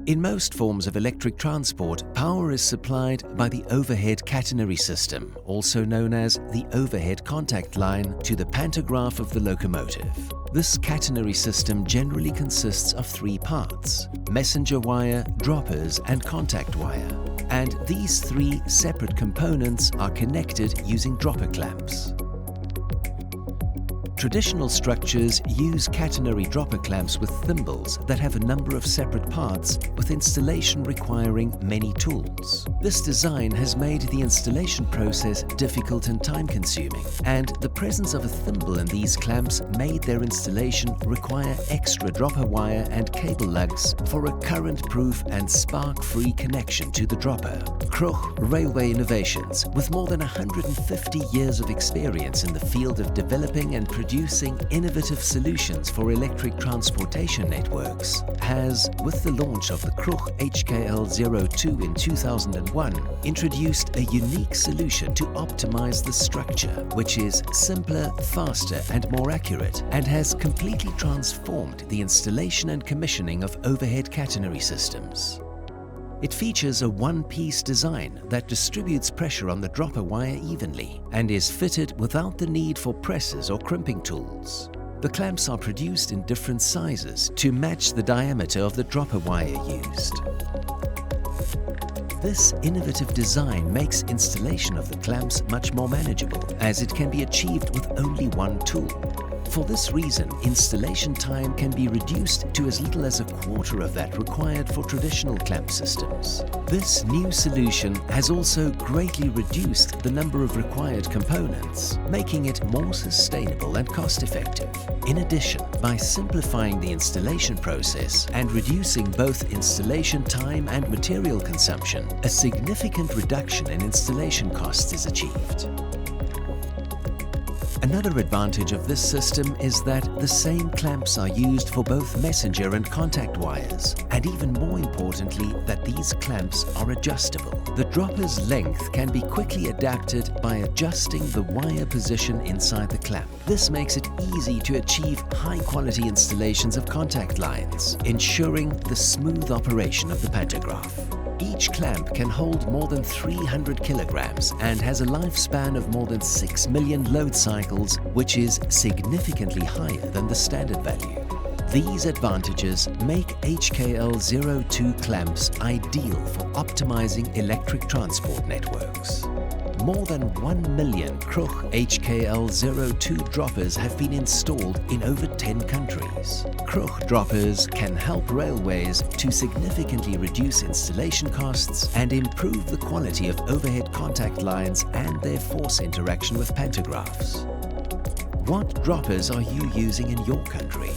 In most forms of electric transport, power is supplied by the overhead catenary system, also known as the overhead contact line, to the pantograph of the locomotive. This catenary system generally consists of three parts: messenger wire, droppers, and contact wire. And these three separate components are connected using dropper clamps. Traditional structures use catenary dropper clamps with thimbles that have a number of separate parts, with installation requiring many tools. This design has made the installation process difficult and time-consuming, and the presence of a thimble in these clamps made their installation require extra dropper wire and cable lugs for a current-proof and spark-free connection to the dropper. Kruch Railway Innovations, with more than 150 years of experience in the field of developing and producing innovative solutions for electric transportation networks, has, with the launch of the Kruch HKL-02 in 2001, introduced a unique solution to optimize the structure, which is simpler, faster, and more accurate, and has completely transformed the installation and commissioning of overhead catenary systems. It features a one-piece design that distributes pressure on the dropper wire evenly and is fitted without the need for presses or crimping tools. The clamps are produced in different sizes to match the diameter of the dropper wire used. This innovative design makes installation of the clamps much more manageable, as it can be achieved with only one tool. For this reason, installation time can be reduced to as little as a quarter of that required for traditional clamp systems. This new solution has also greatly reduced the number of required components, making it more sustainable and cost-effective. In addition, by simplifying the installation process and reducing both installation time and material consumption, a significant reduction in installation costs is achieved. Another advantage of this system is that the same clamps are used for both messenger and contact wires, and even more importantly, that these clamps are adjustable. The dropper's length can be quickly adapted by adjusting the wire position inside the clamp. This makes it easy to achieve high-quality installations of contact lines, ensuring the smooth operation of the pantograph. Each clamp can hold more than 300 kilograms and has a lifespan of more than 6 million load cycles, which is significantly higher than the standard value. These advantages make HKL-02 clamps ideal for optimizing electric transport networks. More than 1 million Kruch HKL-02 droppers have been installed in over 10 countries. Kruch droppers can help railways to significantly reduce installation costs and improve the quality of overhead contact lines and their force interaction with pantographs. What droppers are you using in your country?